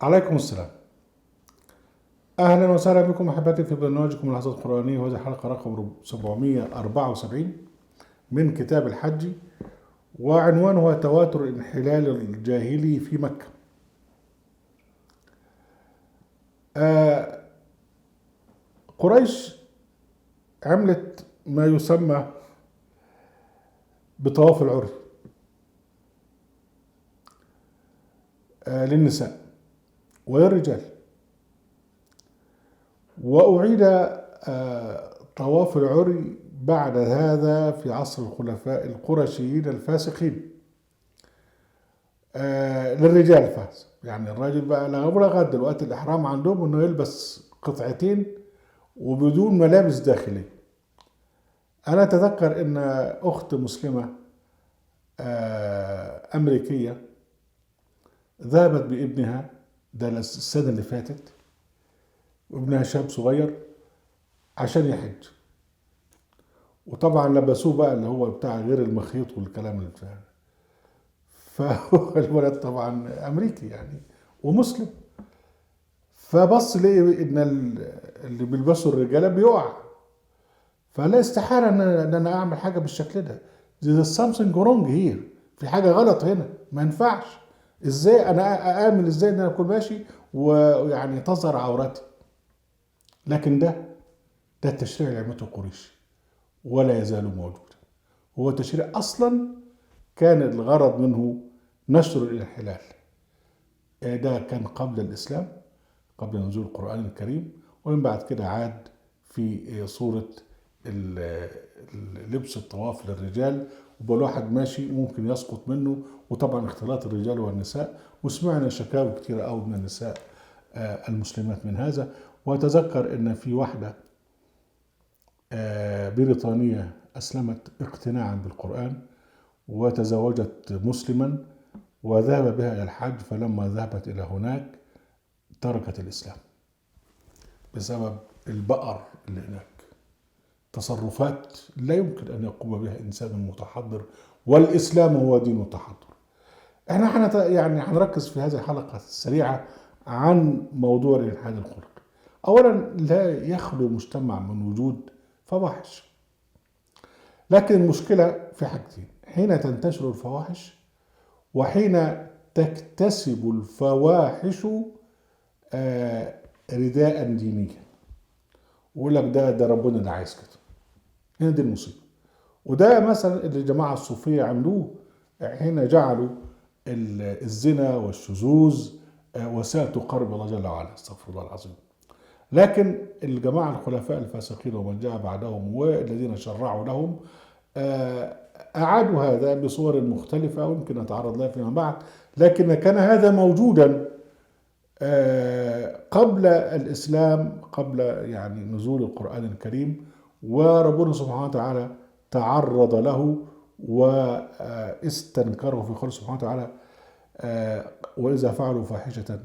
عليكم السلام. أهلا وسهلا بكم أحبتي في برنامجكم لحظات قرآنية، وهذه الحلقة رقم 774 من كتاب الحج، وعنوانها تواتر الانحلال الجاهلي في مكة. قريش عملت ما يسمى بطواف العري للنساء وللرجال، وأعيد طواف العري بعد هذا في عصر الخلفاء القرشيين الفاسقين للرجال فاز. يعني الراجل بقى لغاية دلوقتي الإحرام عندهم إنه يلبس قطعتين وبدون ملابس داخلية. أنا أتذكر إن أخت مسلمة أمريكية ذهبت بابنها، ده السنة اللي فاتت، وابنها شاب صغير عشان يحج، وطبعا لبسوه بقى اللي هو بتاع غير المخيط والكلام اللي بتاع. فهو الولد طبعا أمريكي يعني ومسلم، فبص لقي ان اللي بيلبسوا الرجاله بيقع، فلا استحاله ان انا اعمل حاجه بالشكل ده. There's something wrong here، في حاجه غلط هنا، ما ينفعش. ازاي انا اامن، ازاي ان انا اكون ماشي ويعني تظهر عورتي؟ لكن ده التشريع اللي عملته قريش ولا يزال موجودا. هو تشريع اصلا كان الغرض منه نشر الانحلال. ده كان قبل الاسلام، قبل نزول القرآن الكريم، ومن بعد كده عاد في صورة لبس الطواف للرجال، وبقى الواحد ماشي ممكن يسقط منه، وطبعا اختلاط الرجال والنساء، وسمعنا شكاوى كتيرة قوي من النساء المسلمات من هذا. وأتذكر أن في واحدة بريطانية أسلمت اقتناعا بالقرآن وتزوجت مسلما وذهب بها إلى الحج، فلما ذهبت إلى هناك تركت الإسلام بسبب البقر اللي هناك. تصرفات لا يمكن أن يقوم بها إنسان متحضر، والإسلام هو دين التحضر. احنا يعني هنركز في هذه الحلقة السريعة عن موضوع الإلحاد الخلقي. أولا، لا يخلو مجتمع من وجود فواحش، لكن المشكلة في حاجتين: حين تنتشر الفواحش، وحين تكتسب الفواحش رداء دينيا، ويقول لك ده ربنا اللي عايز كده. هنا دي المصيبه. وده مثلا اللي الجماعه الصوفيه عملوه حين جعلوا الزنا والشذوذ وسائل تقرب الله جل وعلا، استغفر الله العظيم. لكن الجماعه الخلفاء الفاسقين ومن جاء بعدهم والذين شرعوا لهم اعادوا هذا بصور مختلفه، ويمكن نتعرض لها فيما بعد. لكن كان هذا موجودا قبل الإسلام، قبل يعني نزول القرآن الكريم، وربنا سبحانه وتعالى تعرض له واستنكره في قوله سبحانه وتعالى: وإذا فعلوا فاحشة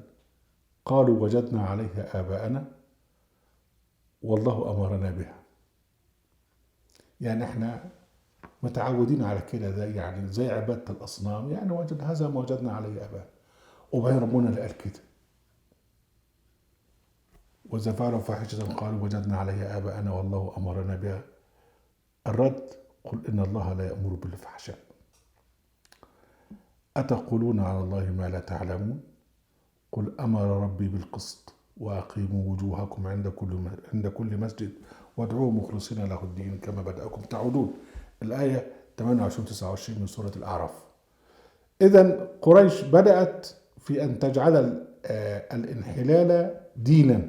قالوا وجدنا عليها آباءنا والله أمرنا بها. يعني احنا متعودين على كده، ده يعني زي عبادة الأصنام، يعني وجد هذا ما وجدنا عليه آباء، وبين ربنا اللي قال كده: وإذا فعلوا فاحشة قالوا وجدنا عليها آباءنا والله أمرنا بها. الرد: قل إن الله لا يأمر بالفحشاء، أتقولون على الله ما لا تعلمون، قل أمر ربي بالقسط وأقيموا وجوهكم عند كل مسجد وادعوه مخلصين له الدين كما بدأكم تعودون. الآية 28-29 من سورة الأعراف. إذن قريش بدأت في أن تجعل الانحلال دينا،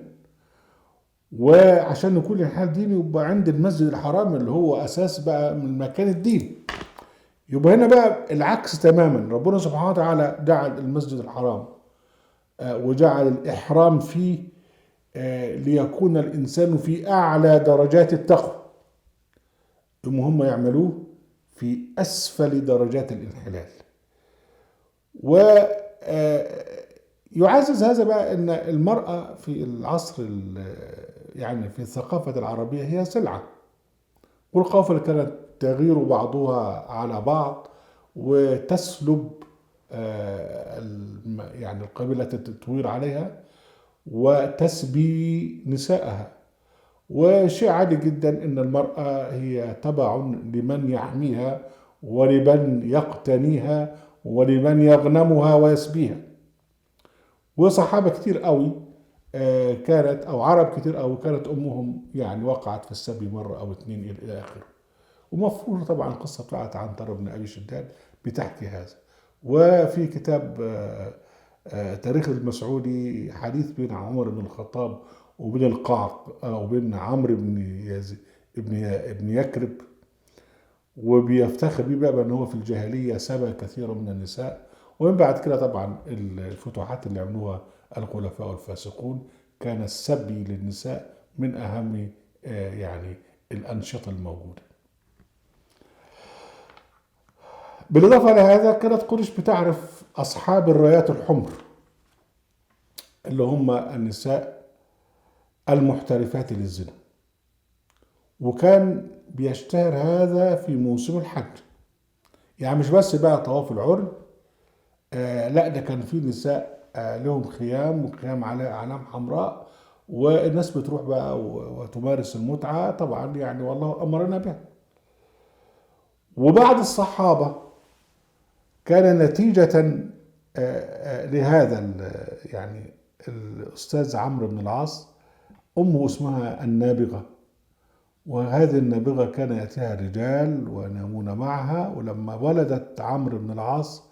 وعشان يكون الانحلال ديني يبقى عند المسجد الحرام اللي هو أساس بقى من مكان الدين. يبقى هنا بقى العكس تماما. ربنا سبحانه وتعالى جعل المسجد الحرام وجعل الإحرام فيه ليكون الإنسان في أعلى درجات التقوى، هم يعملوه في أسفل درجات الانحلال. ويعزز هذا بقى أن المرأة في العصر يعني في الثقافة العربية هي سلعة، والقافلة كانت تغير بعضها على بعض وتسلب يعني القبيلة تتوير عليها وتسبي نساءها. وشيء عادي جدا ان المرأة هي تبع لمن يحميها ولمن يقتنيها ولمن يغنمها ويسبيها. وصحابة كتير قوي كانت، او عرب كتير قوي كانت امهم يعني وقعت في السبي مرة او اتنين الى اخره. ومفروض طبعا القصة بتاعت عنتر بن ابي شداد بتحكي هذا. وفي كتاب تاريخ المسعودي حديث بين عمر بن الخطاب وبين وبين عمرو بن ابن يكرب، وبيفتخر بيه بقى ان هو في الجاهليه سبى كثيرا من النساء. ومن بعد كده طبعا الفتوحات اللي عملوها الخلفاء الفاسقون كان السبي للنساء من اهم يعني الانشطه الموجوده. بالاضافه لهذا كانت قريش بتعرف اصحاب الرايات الحمر اللي هم النساء المحترفات للزنا، وكان بيشتهر هذا في موسم الحج. يعني مش بس بقى طواف العري، لا ده كان في نساء لهم خيام وخيام على اعلام حمراء، والناس بتروح بقى وتمارس المتعة طبعا يعني والله أمرنا بها. وبعد الصحابة كان نتيجة لهذا يعني الأستاذ عمرو بن العاص أمه اسمها النابغة، وهذه النابغة كان يأتيها رجال وينامون معها. ولما ولدت عمرو بن العاص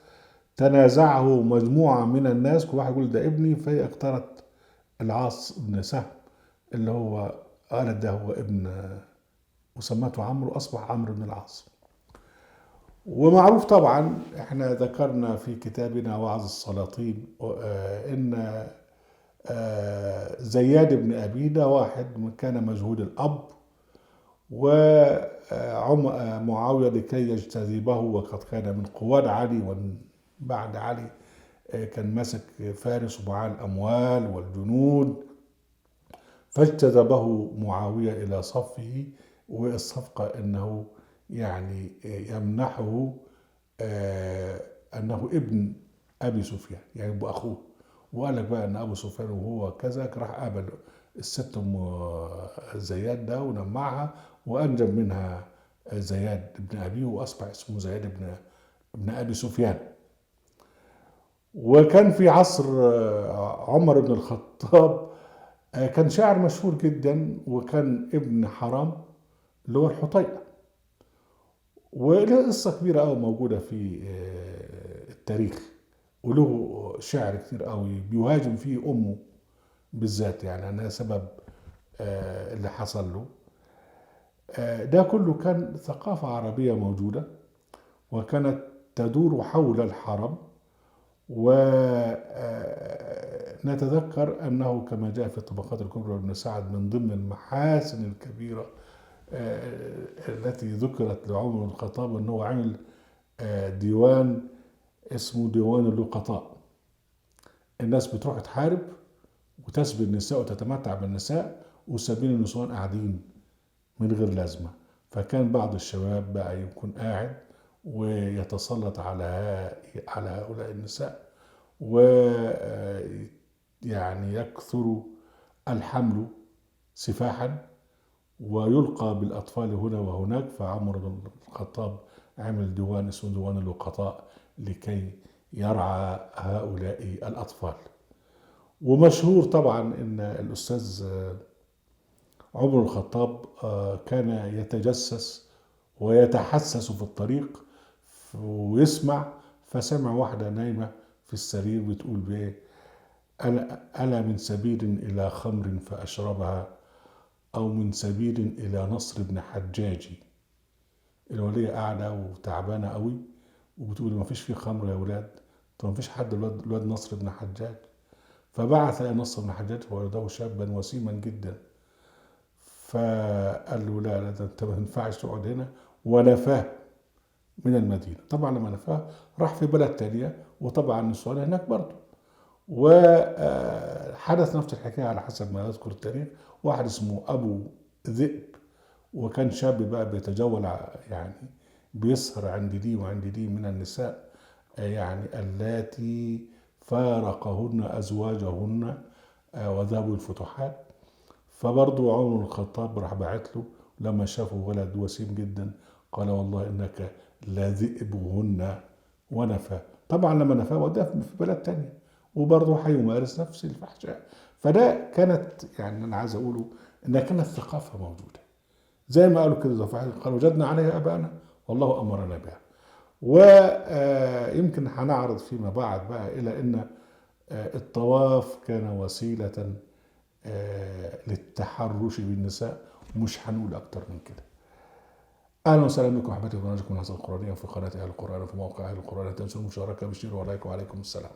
تنازعه مجموعة من الناس، كل واحد يقول ده ابني، فهي اختارت العاص بن سهم اللي هو قالت ده هو ابن، وسمته عمرو، أصبح عمرو بن العاص. ومعروف طبعا احنا ذكرنا في كتابنا وعظ السلاطين ان زياد بن أبي ده واحد كان مجهول الأب، ومعاوية لكي يجتذبه وقد كان من قواد علي، وبعد علي كان ماسك فارس ومعاه الأموال والجنود، فاجتذبه معاوية إلى صفه. والصفقة أنه يعني يمنحه أنه ابن أبي سفيان، يعني يبقى أخوه. وقال لك بقى أن أبو سفيان وهو كذا راح قابل الست أم زياد ده ونمعها وأنجب منها زياد بن أبيه، وأصبح اسمه زياد بن أبي سفيان. وكان في عصر عمر بن الخطاب كان شاعر مشهور جدا، وكان ابن حرام اللي هو الحطيئة، وله قصة كبيرة قوي موجودة في التاريخ، وله شعر كتير قوي بيهاجم فيه أمه بالذات، يعني أنها سبب اللي حصل له. ده كله كان ثقافة عربية موجودة، وكانت تدور حول الحرم. ونتذكر أنه كما جاء في الطبقات الكبرى لابن سعد من ضمن المحاسن الكبيرة التي ذكرت لعمر بن الخطاب أنه عمل ديوان اسمه ديوان اللقطاء. الناس بتروح تحارب وتسبي النساء وتتمتع بالنساء، وسابين النسوان قاعدين من غير لازمة. فكان بعض الشباب بقى يكون قاعد ويتسلط على هؤلاء النساء، ويعني يكثر الحمل سفاحا ويلقى بالأطفال هنا وهناك. فعمر بن الخطاب عمل ديوان اسمه ديوان اللقطاء لكي يرعى هؤلاء الأطفال. ومشهور طبعا أن الأستاذ عمر الخطاب كان يتجسس ويتحسس في الطريق ويسمع، فسمع واحدة نايمة في السرير بتقول بيه ألا من سبيل إلى خمر فأشربها، أو من سبيل إلى نصر بن حجاجي. الولية قاعدة وتعبانة قوي وبتقول ما فيش فيه خمر يا ولاد، طب ما فيش حد الواد نصر بن حجاج. فبعث نصر بن حجاج وولده شابا وسيما جدا، فقال له لا ده انت ما ينفعش تقعد هنا، ونفاه من المدينة. طبعا لما نفاه راح في بلد تانية، وطبعا النسوان هناك برضه. وحدث نفس الحكاية على حسب ما يذكر التاريخ، واحد اسمه أبو ذئب، وكان شاب بقى بيتجول يعني بيسهر عند دي وعند دي من النساء، يعني اللاتي فارقهن أزواجهن وذهبوا الفتوحات. فبرضو عمر بن الخطاب راح بعت له لما شافه ولد وسيم جدا، قال والله إنك لذئبهن ونفى. طبعا لما نفاه وداه في بلد تانية وبرضه هيمارس نفس الفحشاء. فده كانت يعني أنا عايز أقوله إنها كانت ثقافة موجودة زي ما قالوا كده، قال وجدنا عليها آباءنا والله أمرنا بها. ويمكن هنعرض فيما بعد بقى إلى أن الطواف كان وسيلة للتحرش بالنساء، مش هنقول أكتر من كده. أهلا وسهلا بكم أحبتي وبرنامجكم الهزة القرآنية في قناة أهل القرآن وفي موقع أهل القرآن. لا تنسوا المشاركة بالشير واللايك، وعليكم السلام.